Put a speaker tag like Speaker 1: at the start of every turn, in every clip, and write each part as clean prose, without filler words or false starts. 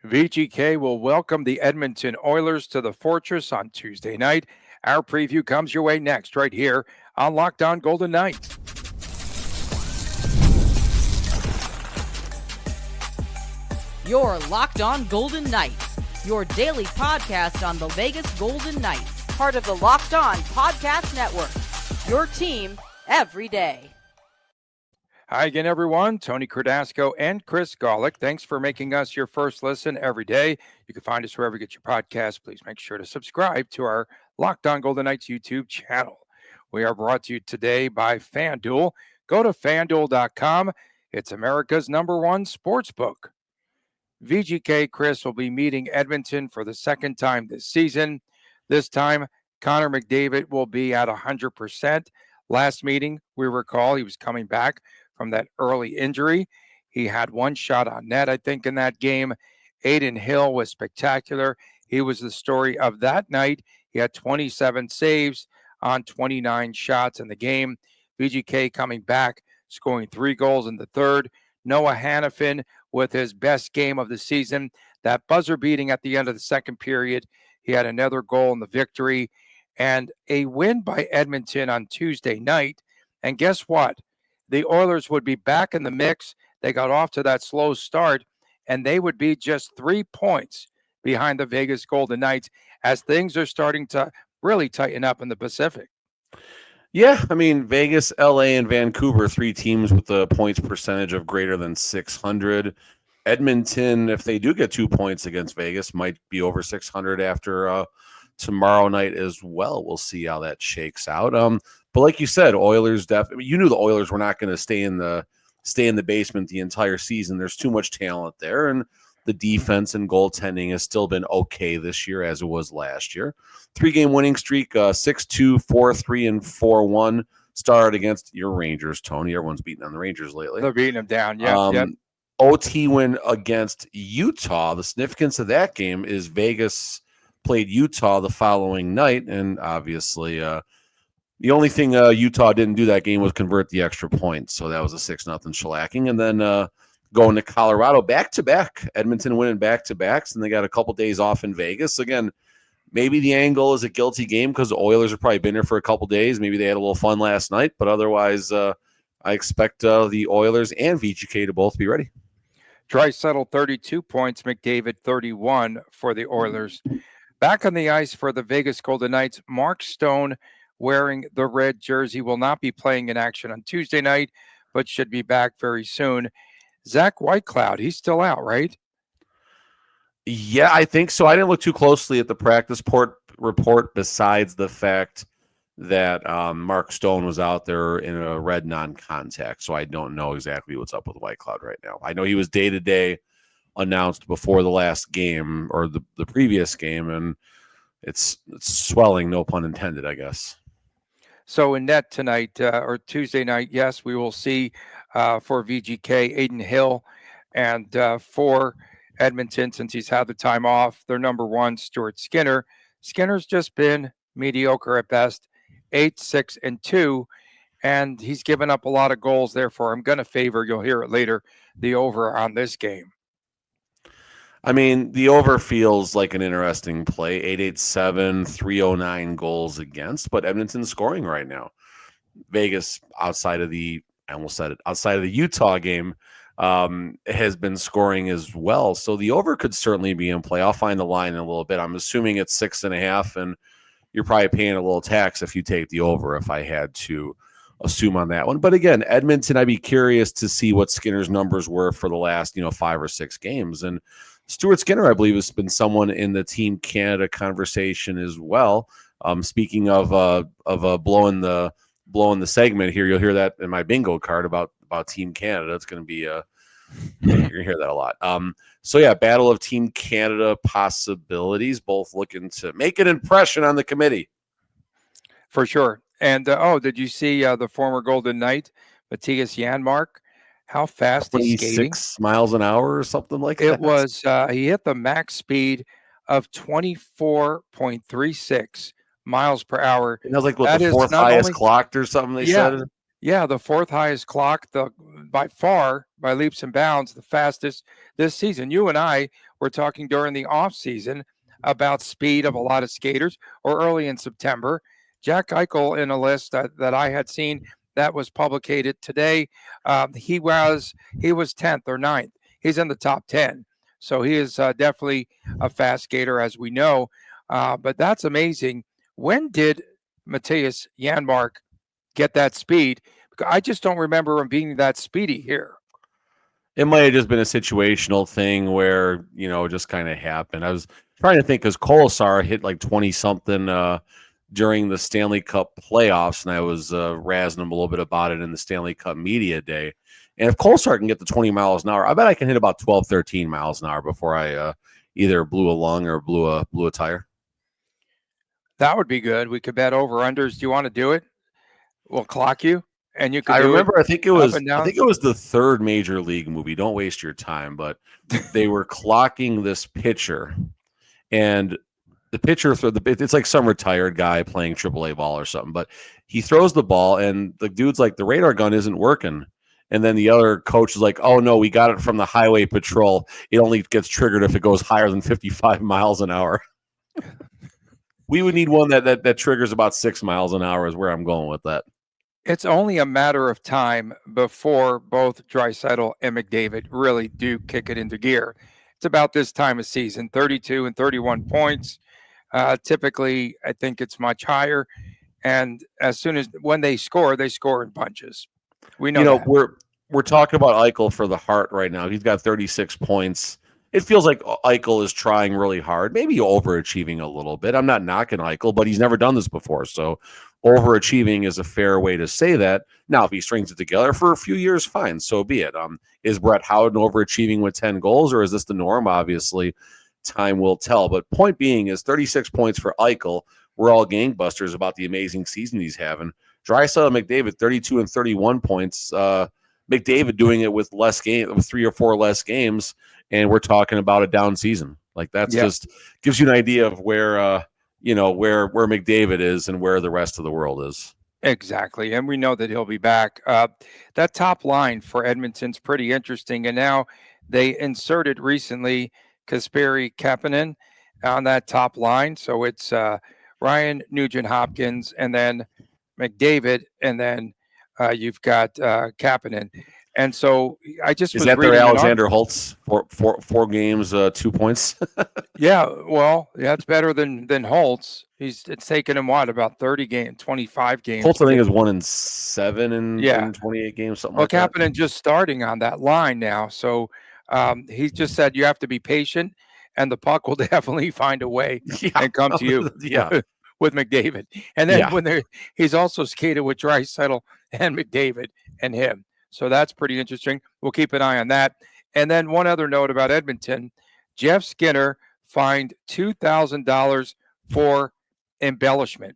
Speaker 1: VGK will welcome the Edmonton Oilers to the Fortress on Tuesday night. Our preview comes your way next, right here on Locked On Golden Knights.
Speaker 2: Your Locked On Golden Knights, your daily podcast on the Vegas Golden Knights, part of the Locked On Podcast Network. Your team every day.
Speaker 1: Hi again, everyone. Tony Cardasco and Chris Golick. Thanks for making us your first listen every day. You can find us wherever you get your podcast. Please make sure to subscribe to our Locked On Golden Knights YouTube channel. We are brought to you today by FanDuel. Go to FanDuel.com. It's America's #1 sports book. VGK Chris will be meeting Edmonton for the second time this season. This time, Connor McDavid will be at 100%. Last meeting, we recall, he was coming back from that early injury. He had one shot on net, I think, in that game. Adin Hill was spectacular. He was the story of that night. He had 27 saves on 29 shots in the game. VGK coming back, scoring 3 goals in the third. Noah Hannafin with his best game of the season. That buzzer beating at the end of the second period. He had another goal in the victory and a win by Edmonton on Tuesday night. And guess what? The Oilers would be back in the mix. They got off to that slow start, and they would be just 3 points behind the Vegas Golden Knights as things are starting to really tighten up in the Pacific.
Speaker 3: Yeah, I mean, Vegas, LA, and Vancouver, 3 teams with a points percentage of greater than 600. Edmonton, if they do get 2 points against Vegas, might be over 600 after tomorrow night as well. We'll see how that shakes out. But like you said, Oilers definitely. You knew the Oilers were not going to stay in the basement the entire season. There's too much talent there, and the defense and goaltending has still been okay this year as it was last year. 3-game winning streak, 6-2, 4-3, and 4-1. Started against your Rangers, Tony. Everyone's beating on the Rangers lately.
Speaker 1: They're beating them down. Yeah.
Speaker 3: OT win against Utah. The significance of that game is Vegas played Utah the following night, and obviously the only thing Utah didn't do that game was convert the extra point, so that was a 6-0 shellacking. And then going to Colorado back-to-back, Edmonton winning back-to-backs, and they got a couple days off in Vegas. Again, maybe the angle is a guilty game because the Oilers have probably been there for a couple days. Maybe they had a little fun last night, but otherwise I expect the Oilers and VGK to both be ready.
Speaker 1: Draisaitl 32 points, McDavid 31 for the Oilers. Back on the ice for the Vegas Golden Knights, Mark Stone, wearing the red jersey, will not be playing in action on Tuesday night, but should be back very soon. Zach Whitecloud, he's still out, right?
Speaker 3: Yeah, I think so. I didn't look too closely at the practice report besides the fact that Mark Stone was out there in a red non-contact, so I don't know exactly what's up with Whitecloud right now. I know he was day-to-day announced before the last game or the previous game, and it's swelling, no pun intended, I guess.
Speaker 1: So in net tonight or Tuesday night, yes, we will see for VGK, Adin Hill, and for Edmonton, since he's had the time off, their #1, Stuart Skinner. Skinner's just been mediocre at best, 8-6-2, and he's given up a lot of goals. Therefore, I'm going to favor, you'll hear it later, the over on this game.
Speaker 3: I mean, the over feels like an interesting play. 887, 309 goals against, but Edmonton's scoring right now. Vegas, outside of the Utah game, has been scoring as well. So the over could certainly be in play. I'll find the line in a little bit. I'm assuming it's 6.5, and you're probably paying a little tax if you take the over, if I had to assume on that one. But again, Edmonton, I'd be curious to see what Skinner's numbers were for the last 5 or 6 games. And Stuart Skinner, I believe, has been someone in the Team Canada conversation as well. Speaking of blowing the segment here, you'll hear that in my bingo card about Team Canada. It's going to be you're going to hear that a lot. So yeah, Battle of Team Canada possibilities, both looking to make an impression on the committee.
Speaker 1: For sure. And did you see the former Golden Knight, Matthias Janmark? How fast he's skating?
Speaker 3: 26 miles an hour or something like that.
Speaker 1: It was, he hit the max speed of 24.36 miles per hour.
Speaker 3: And that was like the 4th highest clocked or something they said?
Speaker 1: Yeah, the 4th highest clock, by far, by leaps and bounds, the fastest this season. You and I were talking during the off season about speed of a lot of skaters, or early in September. Jack Eichel, in a list that I had seen that was publicated today, he was 10th or 9th. He's in the top 10. So he is definitely a fast skater, as we know. But that's amazing. When did Matthias Janmark get that speed? I just don't remember him being that speedy here.
Speaker 3: It might have just been a situational thing where, it just kind of happened. I was trying to think because Kolesar hit like 20 something during the Stanley Cup playoffs, and I was razzing him a little bit about it in the Stanley Cup media day. And if Kolesar can get to 20 miles an hour, I bet I can hit about 12, 13 miles an hour before I either blew a lung or blew a tire.
Speaker 1: That would be good. We could bet over unders. Do you want to do it? We'll clock you, and you can.
Speaker 3: I remember. I think it was the third major league movie. Don't waste your time. But they were clocking this pitcher, and the pitcher it's like some retired guy playing AAA ball or something. But he throws the ball, and the dude's like, the radar gun isn't working. And then the other coach is like, oh, no, we got it from the highway patrol. It only gets triggered if it goes higher than 55 miles an hour. We would need one that triggers about 6 miles an hour is where I'm going with that.
Speaker 1: It's only a matter of time before both Draisaitl and McDavid really do kick it into gear. It's about this time of season, 32 and 31 points. Typically, I think it's much higher. And as soon as when they score in bunches. We know that.
Speaker 3: We're talking about Eichel for the Hart right now. He's got 36 points. It feels like Eichel is trying really hard, maybe overachieving a little bit. I'm not knocking Eichel, but he's never done this before. So overachieving is a fair way to say that. Now, if he strings it together for a few years, fine, so be it. Is Brett Howden overachieving with 10 goals, or is this the norm? Obviously, time will tell. But point being is 36 points for Eichel. We're all gangbusters about the amazing season he's having. Draisaitl and McDavid, 32 and 31 points. McDavid doing it with less game, with 3 or 4 less games, and we're talking about a down season. Like that's just gives you an idea of where where McDavid is and where the rest of the world is.
Speaker 1: Exactly, and we know that he'll be back. That top line for Edmonton's pretty interesting, and now they inserted recently Kasperi Kapanen on that top line. So it's Ryan Nugent-Hopkins, and then McDavid, and then you've got Kapanen. And so I just
Speaker 3: is that their Alexander Holtz 4 games, 2 points?
Speaker 1: Yeah, well, that's better than Holtz. It's taken him about 30 games, 25 games.
Speaker 3: Holtz, I think, is 1-7 in 28 games, something like that.
Speaker 1: Kapanen just starting on that line now, so he just said you have to be patient, and the puck will definitely find a way and come to you. With McDavid, and then he's also skated with Draisaitl and McDavid and him. So that's pretty interesting. We'll keep an eye on that. And then one other note about Edmonton: Jeff Skinner fined $2,000 for embellishment.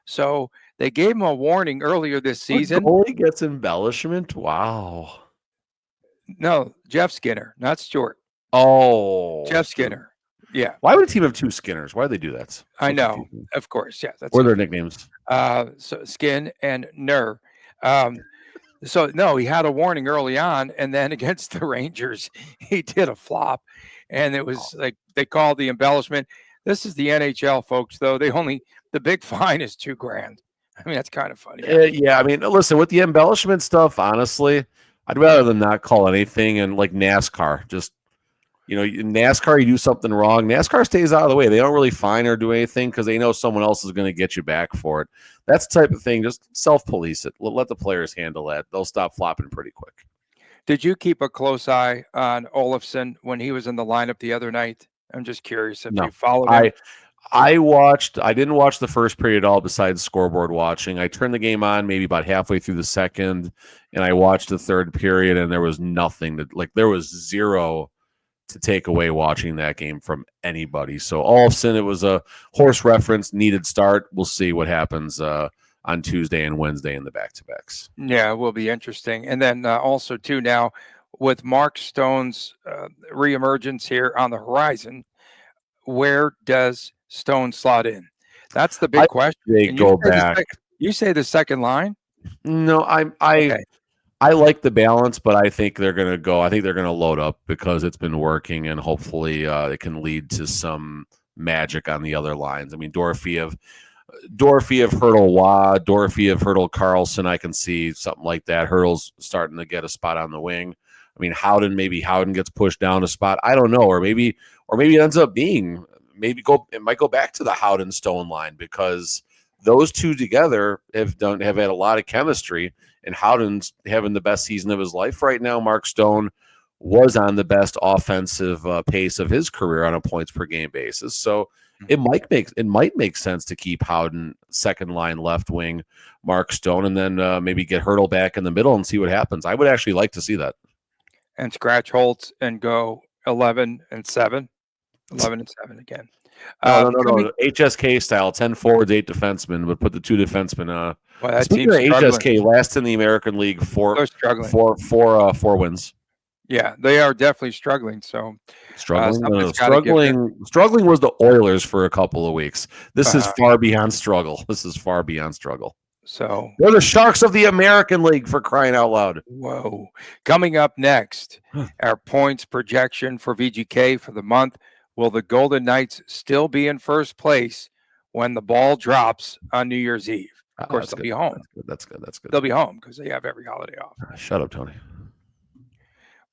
Speaker 1: So they gave him a warning earlier this season.
Speaker 3: Only gets embellishment. Wow.
Speaker 1: No, Jeff Skinner, not Stewart.
Speaker 3: Oh,
Speaker 1: Jeff Skinner. Yeah.
Speaker 3: Why would a team have 2 Skinners? Why do they do that? So
Speaker 1: I know. Confusing. Of course. Yeah.
Speaker 3: What are their nicknames?
Speaker 1: So Skin and Ner. So no, he had a warning early on, and then against the Rangers, he did a flop, and it was like they called the embellishment. This is the NHL, folks. Though the big fine is $2,000. I mean, that's kind of funny.
Speaker 3: Yeah. I mean, listen, with the embellishment stuff, honestly, I'd rather than not call anything. And like NASCAR, just. In NASCAR, you do something wrong. NASCAR stays out of the way. They don't really fine or do anything because they know someone else is going to get you back for it. That's the type of thing. Just self-police it. Let the players handle that. They'll stop flopping pretty quick.
Speaker 1: Did you keep a close eye on Olofsson when he was in the lineup the other night? I'm just curious if you followed him.
Speaker 3: I didn't watch the first period at all besides scoreboard watching. I turned the game on maybe about halfway through the second, and I watched the third period, and there was nothing. There was zero to take away watching that game from anybody. So Olofsson, it was a horse reference, needed start. We'll see what happens on Tuesday and Wednesday in the back-to-backs.
Speaker 1: Yeah, it will be interesting. And then also, too, now with Mark Stone's reemergence here on the horizon, where does Stone slot in? That's the big question.
Speaker 3: They go back.
Speaker 1: You say the second line?
Speaker 3: No, I like the balance, but I think they're going to go. I think they're going to load up because it's been working, and hopefully it can lead to some magic on the other lines. I mean, Dorofeyev, Hurdle Wah, Dorofeyev, Hurdle Carlson. I can see something like that. Hurdle's starting to get a spot on the wing. I mean, maybe Howden gets pushed down a spot. I don't know, or maybe it ends up being it might go back to the Howden Stone line because those two together have had a lot of chemistry, and Howden's having the best season of his life right now. Mark Stone was on the best offensive pace of his career on a points per game basis. So it might make sense to keep Howden second line left wing, Mark Stone, and then maybe get Hurdle back in the middle and see what happens. I would actually like to see that.
Speaker 1: And scratch Holtz and go 11-7. 11-7 again.
Speaker 3: No. HSK style, 10 forwards, 8 defensemen, but put the 2 defensemen.
Speaker 1: Well, that
Speaker 3: speaking of
Speaker 1: team's
Speaker 3: HSK, last in the American League, four wins.
Speaker 1: Yeah, they are definitely struggling. So
Speaker 3: struggling was the Oilers for a couple of weeks. This is far beyond struggle. So they're the Sharks of the American League, for crying out loud.
Speaker 1: Whoa. Coming up next, our points projection for VGK for the month. Will the Golden Knights still be in first place when the ball drops on New Year's Eve? Of course, they'll be home.
Speaker 3: That's good.
Speaker 1: They'll be home because they have every holiday off.
Speaker 3: Shut up, Tony.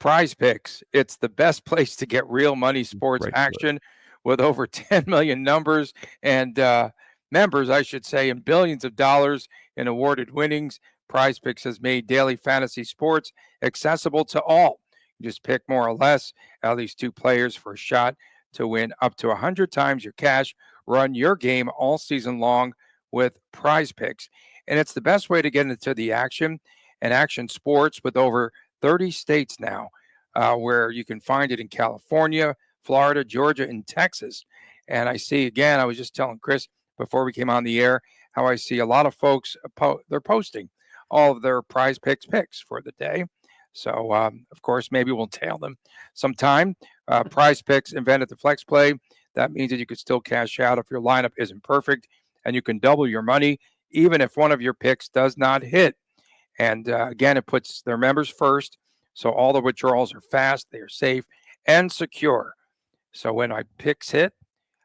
Speaker 1: PrizePicks. It's the best place to get real money sports action with over 10 million numbers and members, I should say, and billions of dollars in awarded winnings. PrizePicks has made daily fantasy sports accessible to all. You just pick more or less at least 2 players for a shot to win up to 100 times your cash. Run your game all season long with PrizePicks. And it's the best way to get into the action and action sports with over 30 states now, where you can find it in California, Florida, Georgia, and Texas. And I see, again, I was just telling Chris before we came on the air, how I see a lot of folks, they're posting all of their PrizePicks picks for the day. So, of course, maybe we'll tail them sometime. PrizePicks invented the flex play. That means that you could still cash out if your lineup isn't perfect, and you can double your money even if one of your picks does not hit. And again, it puts their members first. So all the withdrawals are fast, they are safe and secure. So when my picks hit,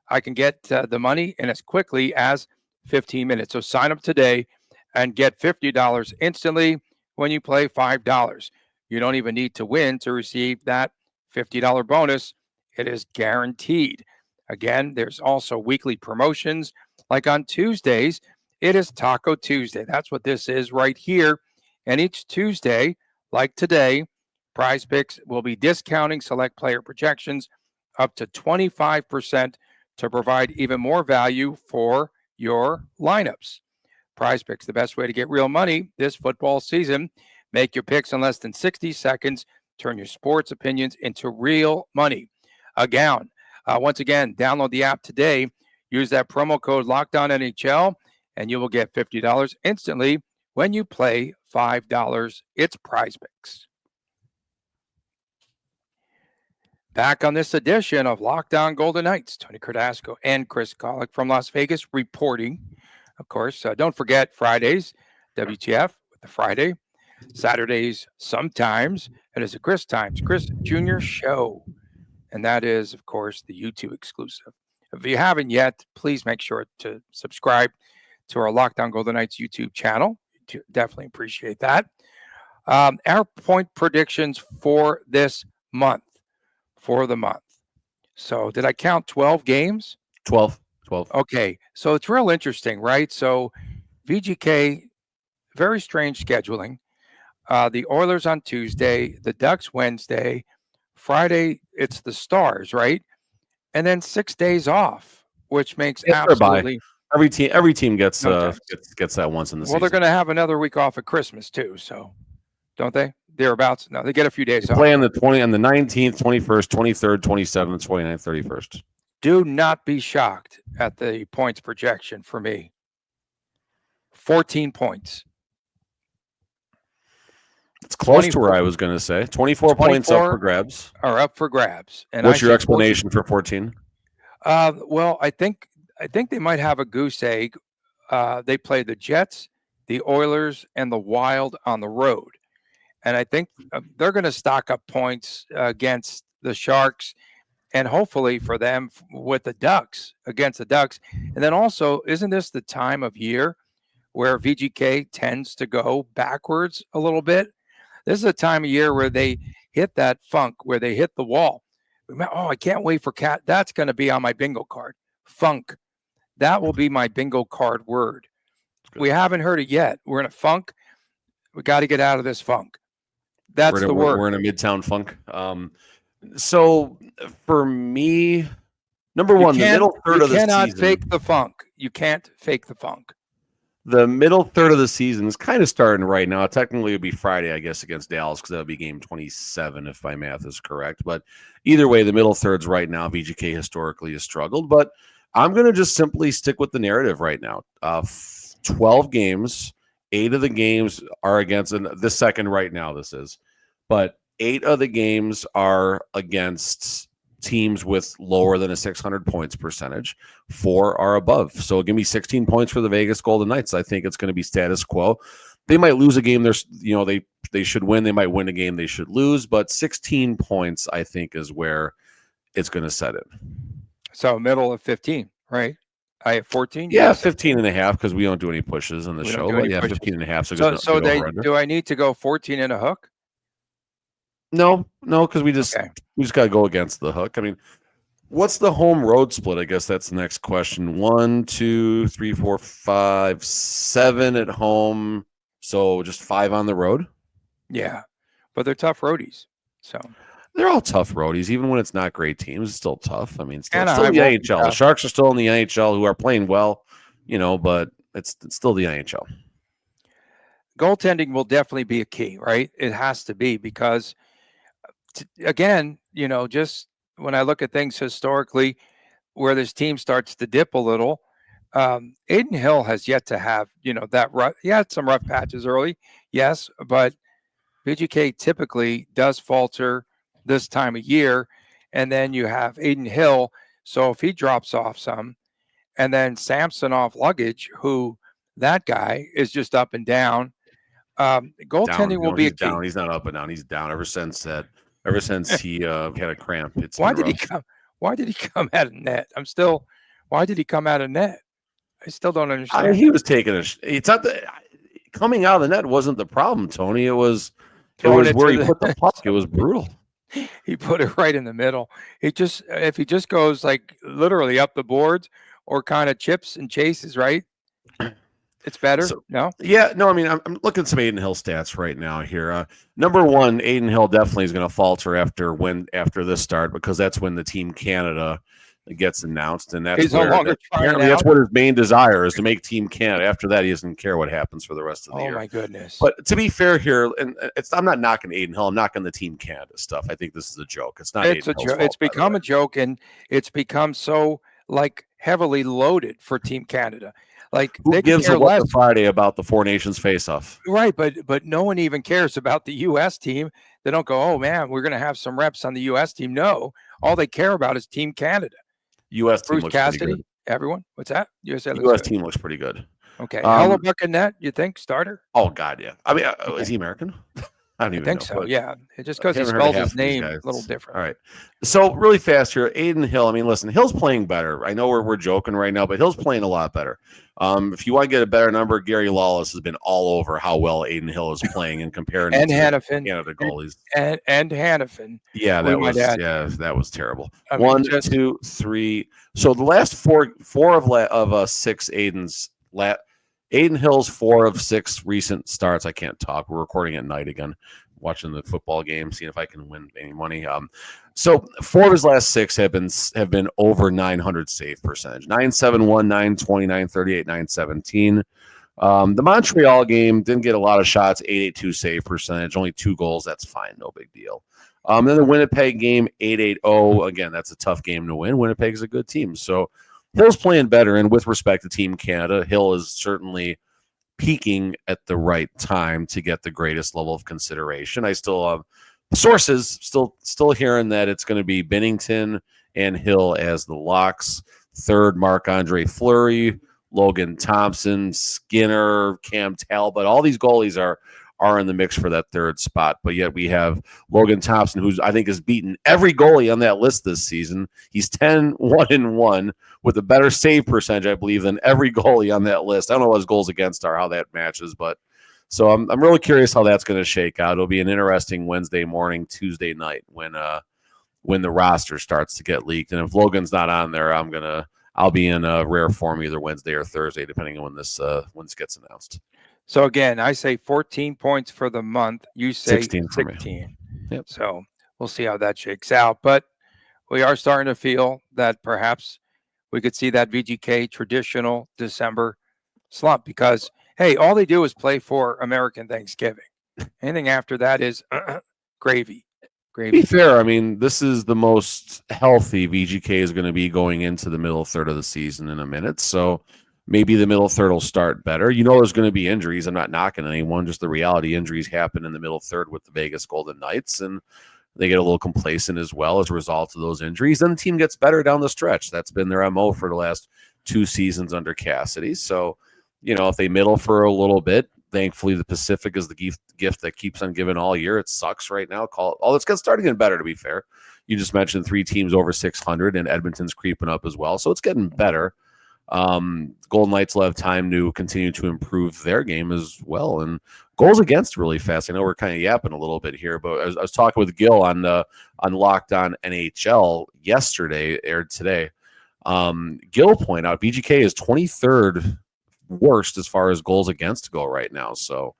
Speaker 1: I can get the money in as quickly as 15 minutes. So sign up today and get $50 instantly when you play $5. You don't even need to win to receive that $50 bonus. It is guaranteed. Again, there's also weekly promotions. Like on Tuesdays, it is Taco Tuesday. That's what this is right here. And each Tuesday, like today, PrizePicks will be discounting select player projections up to 25% to provide even more value for your lineups. PrizePicks, the best way to get real money this football season. Make your picks in less than 60 seconds. Turn your sports opinions into real money. Once again, download the app today. Use that promo code LOCKEDONNHL, and you will get $50 instantly when you play $5. It's PrizePicks. Back on this edition of Locked On Golden Knights, Tony Cardasco and Chris Golick from Las Vegas reporting. Of course, don't forget Fridays, WTF with the Friday. Saturdays, sometimes, it is a Chris Jr. show. And that is, of course, the YouTube exclusive. If you haven't yet, please make sure to subscribe to our Locked On Golden Knights YouTube channel. Definitely appreciate that. Our point predictions for this month. So did I count 12 games?
Speaker 3: 12.
Speaker 1: Okay. So it's real interesting, right? So VGK, very strange scheduling. The Oilers on Tuesday, the Ducks Wednesday, Friday, it's the Stars, right? And then 6 days off, which makes absolutely
Speaker 3: every team gets that once in the season.
Speaker 1: Well, they're going to have another week off at Christmas too, so don't they? Thereabouts. No, they get a few days off.
Speaker 3: Play on the 19th, 21st, 23rd, 27th, 29th, 31st.
Speaker 1: Do not be shocked at the points projection for me. 14 points.
Speaker 3: It's close to where I was going to say. 24 points up for grabs.
Speaker 1: Are up for grabs. And
Speaker 3: what's your explanation for 14?
Speaker 1: Well, I think they might have a goose egg. They play the Jets, the Oilers, and the Wild on the road. And I think they're going to stock up points against the Sharks and hopefully for them with the Ducks, against the Ducks. And then also, isn't this the time of year where VGK tends to go backwards a little bit? This is a time of year where they hit that funk, where they hit the wall. Oh, I can't wait for Cat. That's going to be on my bingo card. Funk. That will be my bingo card word. We haven't heard it yet. We're in a funk. We got to get out of this funk. That's the word.
Speaker 3: We're in a midtown funk. So for me, number one, the middle third of the season. You cannot
Speaker 1: fake the funk. You can't fake the funk.
Speaker 3: The middle third of the season is kind of starting right now. Technically, it would be Friday, I guess, against Dallas because that would be game 27 if my math is correct. But either way, the middle third's right now. VGK historically has struggled. But I'm going to just simply stick with the narrative right now. 12 games, 8 of the games are against, and the second right now this is. But 8 of the games are against teams with lower than a 600 points percentage. 4 are above. So give me 16 points for the Vegas Golden Knights. I think it's going to be status quo. They might lose a game. They should win. They might win a game. They should lose. But 16 points, I think, is where it's going to set in.
Speaker 1: So middle of 15, right? I have 14.
Speaker 3: Yeah, 15 and a half because we don't do any pushes in the show. But yeah, 15 and a half.
Speaker 1: So do I need to go 14 and a hook?
Speaker 3: No, because we just got to go against the hook. I mean, what's the home road split? I guess that's the next question. 1, 2, 3, 4, 5, 7 at home. So just 5 on the road.
Speaker 1: Yeah, but they're tough roadies. So
Speaker 3: they're all tough roadies, even when it's not great teams. It's still tough. I mean, still the NHL. The Sharks are still in the NHL, who are playing well, but it's still the NHL.
Speaker 1: Goaltending will definitely be a key, right? It has to be because. Again, just when I look at things historically, where this team starts to dip a little, Adin Hill has yet to have, that rough. He had some rough patches early, yes, but VGK typically does falter this time of year, and then you have Adin Hill. So if he drops off some, and then Samsonov Luggage, who that guy is just up and down. Goaltending will be a key.
Speaker 3: Down. He's not up and down. He's down ever since he had a cramp.
Speaker 1: Why did he come out of net? Why did he come out of net? I still don't understand.
Speaker 3: He was taking it's not coming out of the net wasn't the problem, Tony. It was where he put the puck. It was brutal.
Speaker 1: He put it right in the middle. If he just goes like literally up the boards or kind of chips and chases, right? It's better. No.
Speaker 3: I mean, I'm looking at some Adin Hill stats right now here. Number one, Adin Hill definitely is going to falter after this start because that's when the Team Canada gets announced, and that's that's what his main desire is to make Team Canada. After that, he doesn't care what happens for the rest of the year.
Speaker 1: Oh my goodness!
Speaker 3: But to be fair here, and I'm not knocking Adin Hill. I'm knocking the Team Canada stuff. I think this is a joke. It's not. It's a joke.
Speaker 1: It's become a joke, and it's become so heavily loaded for Team Canada.
Speaker 3: Who gives a what the Friday about the Four Nations face-off?
Speaker 1: Right, but no one even cares about the U.S. team. They don't go, oh, man, we're going to have some reps on the U.S. team. No, all they care about is Team Canada.
Speaker 3: U.S.
Speaker 1: Bruce
Speaker 3: team looks
Speaker 1: Cassidy,
Speaker 3: pretty good.
Speaker 1: Everyone? What's that?
Speaker 3: U.S. team looks pretty good.
Speaker 1: Okay. Hellebuck in net, you think? Starter?
Speaker 3: Oh, God, yeah. I mean, is he American? I don't even
Speaker 1: think
Speaker 3: know,
Speaker 1: so, yeah. Just because he spells his name a little different.
Speaker 3: All right. So really fast here, Adin Hill. I mean, listen, Hill's playing better. I know we're joking right now, but Hill's playing a lot better. If you want to get a better number, Gary Lawless has been all over how well Adin Hill is playing and comparing
Speaker 1: and
Speaker 3: to
Speaker 1: Hannafin,
Speaker 3: Canada goalies.
Speaker 1: And Hannafin.
Speaker 3: Yeah, that was terrible. 1, 2, 3. So the last four of 6 Adin Hill's 4 of 6 recent starts. I can't talk. We're recording at night again, watching the football game, seeing if I can win any money. So 4 of his last 6 have been over 900 save percentage. 971, 920, 938, 917. The Montreal game didn't get a lot of shots. 882 save percentage, only 2 goals. That's fine, no big deal. Then the Winnipeg game, 880. Again, that's a tough game to win. Winnipeg's a good team, so Hill's playing better, and with respect to Team Canada, Hill is certainly peaking at the right time to get the greatest level of consideration. I still have sources still hearing that it's going to be Binnington and Hill as the locks. Third, Marc-Andre Fleury, Logan Thompson, Skinner, Cam Talbot. All these goalies are are in the mix for that third spot. But yet we have Logan Thompson, who's I think has beaten every goalie on that list this season. He's 10-1-1 with a better save percentage, I believe, than every goalie on that list. I don't know what his goals against are, how that matches, but so I'm really curious how that's going to shake out. It'll be an interesting Wednesday morning, Tuesday night when the roster starts to get leaked. And if Logan's not on there, I'll be in rare form either Wednesday or Thursday, depending on when this gets announced.
Speaker 1: So again, I say 14 points for the month. You say
Speaker 3: 16 for me.
Speaker 1: Yep. So we'll see how that shakes out. But we are starting to feel that perhaps we could see that VGK traditional December slump because, hey, all they do is play for American Thanksgiving. Anything after that is gravy.
Speaker 3: To be fair, I mean, this is the most healthy VGK is going to be going into the middle third of the season in a minute. So maybe the middle third will start better. You know, there's going to be injuries. I'm not knocking anyone. Just the reality, injuries happen in the middle third with the Vegas Golden Knights, and they get a little complacent as well as a result of those injuries. Then the team gets better down the stretch. That's been their MO for the last 2 seasons under Cassidy. So, you know, if they middle for a little bit, thankfully the Pacific is the gift that keeps on giving all year. It sucks right now. It's starting to get better, to be fair. You just mentioned 3 teams over 600, and Edmonton's creeping up as well. So it's getting better. Golden Knights will have time to continue to improve their game as well. And goals against really fast. I know we're kind of yapping a little bit here, but I was talking with Gil on Locked On NHL yesterday, aired today. Gil pointed out VGK is 23rd worst as far as goals against go right now. So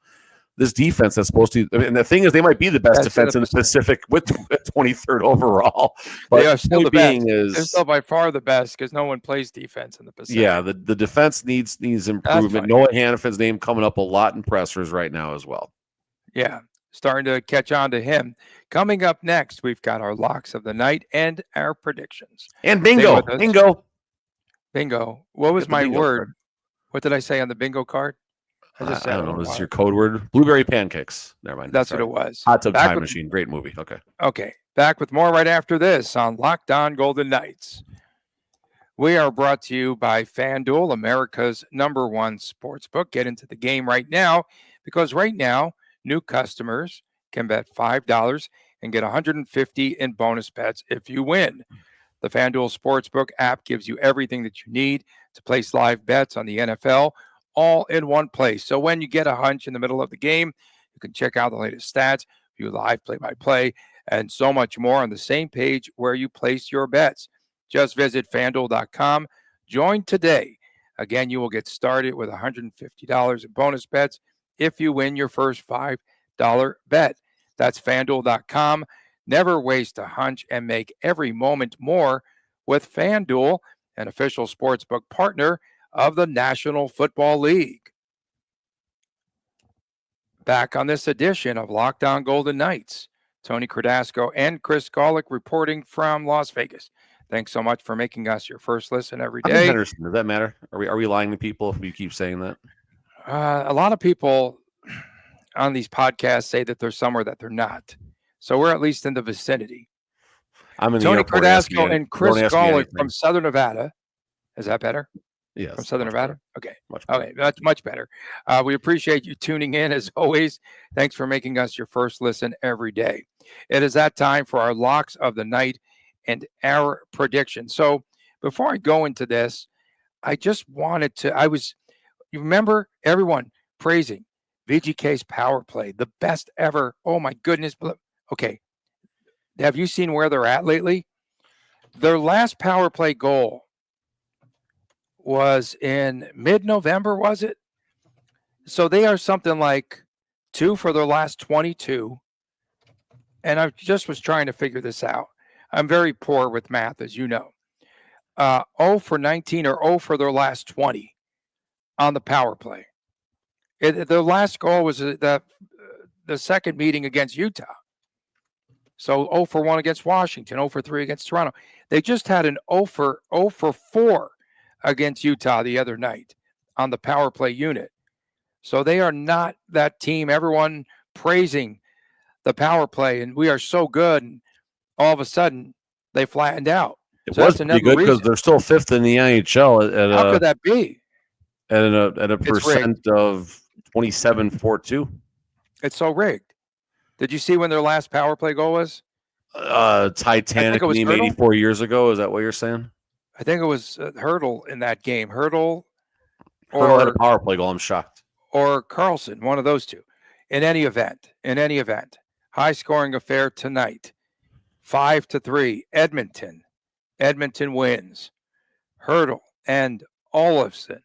Speaker 3: this defense that's supposed to, and the thing is, they might be the best defense in the Pacific with 23rd overall. But
Speaker 1: they are still the best.
Speaker 3: They're
Speaker 1: still by far the best because no one plays defense in the Pacific.
Speaker 3: Yeah, the defense needs improvement. Noah Hannafin's name coming up a lot in pressers right now as well.
Speaker 1: Yeah, starting to catch on to him. Coming up next, we've got our locks of the night and our predictions.
Speaker 3: And bingo.
Speaker 1: What was my word? Card. What did I say on the bingo card?
Speaker 3: I don't know. This is your code word. Blueberry pancakes. Never mind.
Speaker 1: That's what it was.
Speaker 3: Hot Tub Time Machine. Great movie. Okay.
Speaker 1: Back with more right after this on Locked On Golden Knights. We are brought to you by FanDuel, America's #1 sportsbook. Get into the game right now because right now, new customers can bet $5 and get $150 in bonus bets if you win. The FanDuel Sportsbook app gives you everything that you need to place live bets on the NFL all in one place. So when you get a hunch in the middle of the game, you can check out the latest stats, view live play-by-play, and so much more on the same page where you place your bets. Just visit FanDuel.com. Join today. Again, you will get started with $150 in bonus bets if you win your first $5 bet. That's FanDuel.com. Never waste a hunch and make every moment more with FanDuel, an official sportsbook partner of the National Football League. Back on this edition of Locked On Golden Knights, Tony Cardasco and Chris Golick reporting from Las Vegas. Thanks so much for making us your first listen every day.
Speaker 3: Does that matter? Are we lying to people if we keep saying that?
Speaker 1: A lot of people on these podcasts say that they're somewhere that they're not. So we're at least in the vicinity.
Speaker 3: I'm in
Speaker 1: Tony Cardasco and Chris Golick from Southern Nevada. Is that better?
Speaker 3: Yes.
Speaker 1: From Southern Nevada?
Speaker 3: Okay.
Speaker 1: Okay, that's much better. We appreciate you tuning in as always. Thanks for making us your first listen every day. It is that time for our locks of the night and our prediction. So before I go into this, I just wanted to, you remember everyone praising VGK's power play, the best ever. Oh my goodness. Okay. Have you seen where they're at lately? Their last power play goal was in mid-November, was it? So they are something like 2 for their last 22. And I just was trying to figure this out. I'm very poor with math, as you know. 0 for 19 or 0 for their last 20 on the power play. Their last goal was the second meeting against Utah. So 0 for 1 against Washington, 0 for 3 against Toronto. They just had an 0 for 4 against Utah the other night on the power play unit. So they are not that team. Everyone praising the power play, and we are so good. And all of a sudden, they flattened out.
Speaker 3: It was pretty good because they're still 5th in the NHL.
Speaker 1: How could that be?
Speaker 3: At a percent of 27.42.
Speaker 1: It's so rigged. Did you see when their last power play goal was?
Speaker 3: Titanic
Speaker 1: it was
Speaker 3: meme
Speaker 1: Hurdle.
Speaker 3: 84 years ago. Is that what you're saying?
Speaker 1: I think it was Hurdle in that game. Hurdle
Speaker 3: Hurdle had a
Speaker 1: or
Speaker 3: power play goal. I'm shocked.
Speaker 1: or Carlson, one of those two. In any event, high scoring affair tonight. 5-3, Edmonton. Edmonton wins. Hurdle and Olofsson.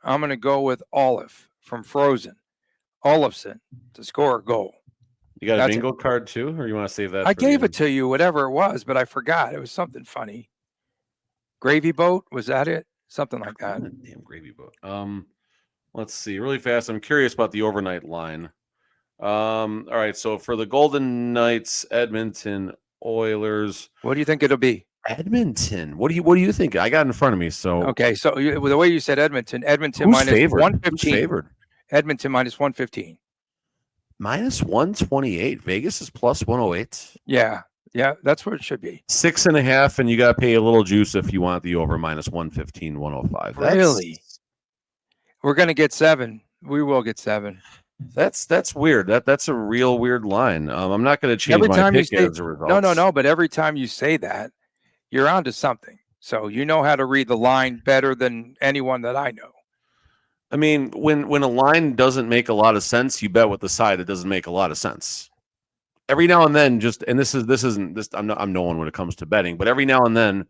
Speaker 1: I'm going to go with Olaf from Frozen. Olofsson to score a goal.
Speaker 3: You got a
Speaker 1: That's
Speaker 3: bingo card too, or you want to save that?
Speaker 1: I
Speaker 3: for
Speaker 1: gave
Speaker 3: the
Speaker 1: it to you, whatever it was, but I forgot. It was something funny. Gravy boat, was that it? Something like that.
Speaker 3: Damn gravy boat. Let's see. Really fast. I'm curious about the overnight line. All right. So for the Golden Knights, Edmonton Oilers.
Speaker 1: What do you think it'll be?
Speaker 3: Edmonton. What do you think? I got in front of me. So
Speaker 1: okay. So the way you said Edmonton
Speaker 3: who's
Speaker 1: minus
Speaker 3: favored?
Speaker 1: 115.
Speaker 3: Who's favored?
Speaker 1: Edmonton minus 115.
Speaker 3: Minus 128. Vegas is plus 108.
Speaker 1: Yeah. Yeah, that's what it should be.
Speaker 3: 6.5, and you got to pay a little juice if you want the over minus 115, 105.
Speaker 1: Really? We're going to get 7. We will get 7.
Speaker 3: That's weird. That's a real weird line. I'm not going to change my pick as a result.
Speaker 1: No. But every time you say that, you're onto something. So you know how to read the line better than anyone that I know.
Speaker 3: I mean, when a line doesn't make a lot of sense, you bet with the side that doesn't make a lot of sense. Every now and then, I'm no one when it comes to betting, but every now and then,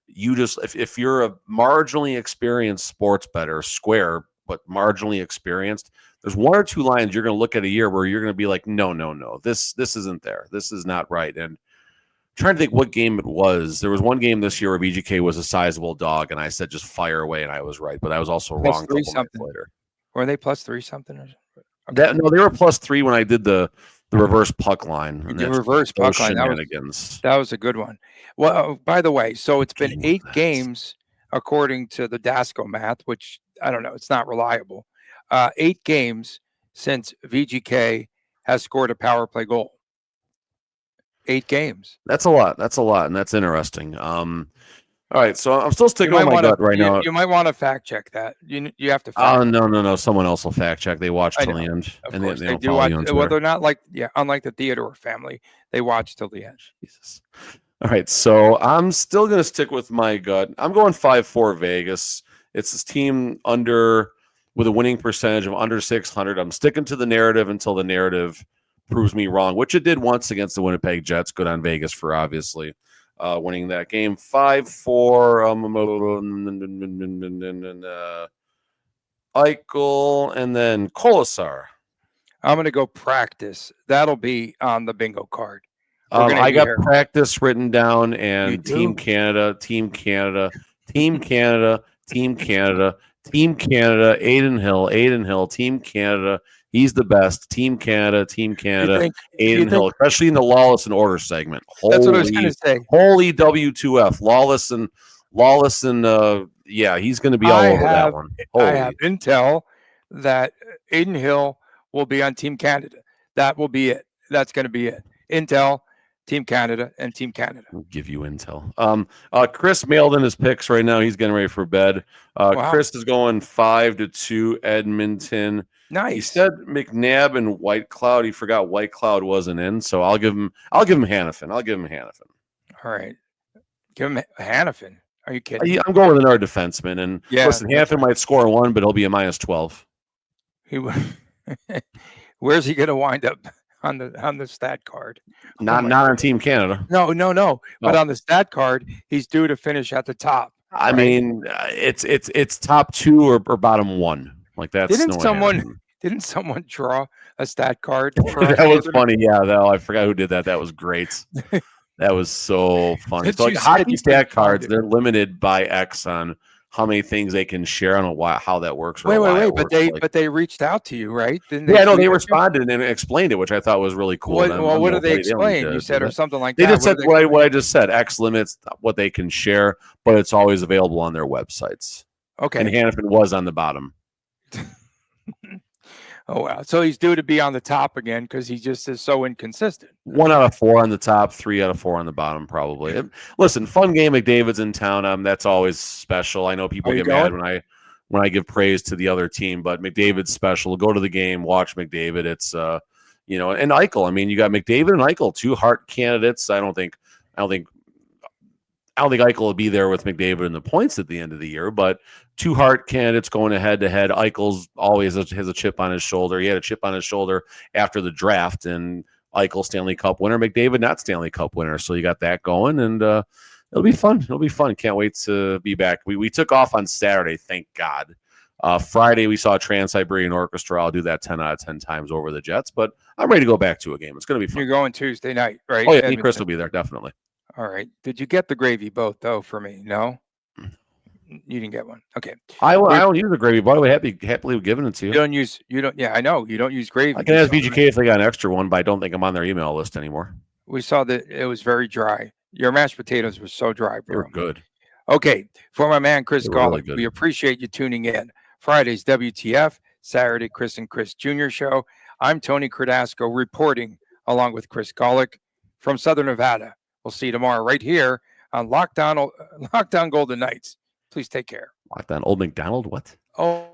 Speaker 3: you just if you're a marginally experienced sports bettor, square but marginally experienced, there's one or two lines you're going to look at a year where you're going to be like, no, this isn't there, this is not right. And I'm trying to think what game it was. There was one game this year where VGK was a sizable dog, and I said just fire away, and I was right, but I was also wrong.
Speaker 1: +3 something later. Were they +3 something?
Speaker 3: Okay. No, they were +3 when I did the reverse puck line.
Speaker 1: The reverse puck line. That was a good one. Well, by the way, so it's been 8 games according to the Dasco math, which I don't know. It's not reliable. 8 games since VGK has scored a power play goal. 8 games.
Speaker 3: That's a lot. And that's interesting. All right, so I'm still sticking with my gut right now.
Speaker 1: You might want to fact check that. You have to. Oh
Speaker 3: no! Someone else will fact check. They watch till the end,
Speaker 1: and they do watch. Well, they're not unlike the Theodore family. They watch till the end. Jesus.
Speaker 3: All right, so I'm still going to stick with my gut. I'm going 5-4 Vegas. It's this team with a winning percentage of under 600. I'm sticking to the narrative until the narrative proves me wrong, which it did once against the Winnipeg Jets. Good on Vegas for obviously winning that game. 5-4. Eichel and then Kolasar.
Speaker 1: I'm going to go practice. That'll be on the bingo card.
Speaker 3: I got practice written down, and Team Canada, Team Canada, Team Canada, Team Canada, Team Canada, Aiden Hill, Team Canada. He's the best. Team Canada, Aiden Hill, especially in the Lawless and Order segment.
Speaker 1: That's what I was going to say.
Speaker 3: Holy W2F. Lawless and yeah, he's going to be all over that one.
Speaker 1: I have intel that Aiden Hill will be on Team Canada. That will be it. That's going to be it. Intel, Team Canada, and Team Canada.
Speaker 3: We'll give you intel. Chris mailed in his picks right now. He's getting ready for bed. Wow. Chris is going 5-2 Edmonton.
Speaker 1: Nice.
Speaker 3: He said McNabb and White Cloud. He forgot White Cloud wasn't in, so I'll give him Hannafin.
Speaker 1: All right. Give him Hannafin. Are you kidding?
Speaker 3: I'm going with another defenseman. And listen, Hannafin might score 1, but he'll be a -12.
Speaker 1: Where's he going to wind up on the stat card?
Speaker 3: Not on Team Canada.
Speaker 1: No. But on the stat card, he's due to finish at the top.
Speaker 3: I mean, it's top 2 or bottom 1. Like that's
Speaker 1: Didn't someone draw a stat card?
Speaker 3: That was funny. Yeah, I forgot who did that. That was great. That was so funny. So like hockey stat cards, they're limited by X on how many things they can share. I don't know how that works.
Speaker 1: Wait. But they reached out to you, right?
Speaker 3: They responded and explained it, which I thought was really cool.
Speaker 1: What did they explain? You said or something like that.
Speaker 3: They just said what I just said. X limits what they can share, but it's always available on their websites.
Speaker 1: Okay.
Speaker 3: And Hannafin was on the bottom.
Speaker 1: Oh, wow. So he's due to be on the top again because he just is so inconsistent.
Speaker 3: 1 out of 4 on the top, 3 out of 4 on the bottom, probably. Listen, fun game. McDavid's in town. That's always special. I know people get mad when I give praise to the other team, but McDavid's special. Go to the game, watch McDavid. And Eichel. I mean, you got McDavid and Eichel, 2 Hart candidates. I don't think Eichel will be there with McDavid in the points at the end of the year, but 2 Hart candidates going head to head. Eichel's always has a chip on his shoulder. He had a chip on his shoulder after the draft, and Eichel Stanley Cup winner, McDavid not Stanley Cup winner. So you got that going, and it'll be fun. It'll be fun. Can't wait to be back. We took off on Saturday, thank God. Friday we saw Trans-Siberian Orchestra. I'll do that 10 out of 10 times over the Jets, but I'm ready to go back to a game. It's going to be fun.
Speaker 1: You're going Tuesday night, right?
Speaker 3: Oh yeah, me and Chris will be there definitely.
Speaker 1: All right. Did you get the gravy boat though for me? No, you didn't get one. Okay.
Speaker 3: I don't use the gravy boat. I would happily giving it to you.
Speaker 1: You don't. Yeah, I know you don't use gravy.
Speaker 3: I can ask VGK if they got an extra one, but I don't think I'm on their email list anymore.
Speaker 1: We saw that it was very dry. Your mashed potatoes were so dry, bro.
Speaker 3: They were good.
Speaker 1: Okay. For my man Chris Golick,
Speaker 3: really
Speaker 1: we appreciate you tuning in. Fridays WTF, Saturday Chris and Chris Jr. Show. I'm Tony Cardasco reporting along with Chris Golick from Southern Nevada. We'll see you tomorrow right here on Lockdown Golden Knights. Please take care.
Speaker 3: Lockdown Old McDonald, what?
Speaker 1: Oh.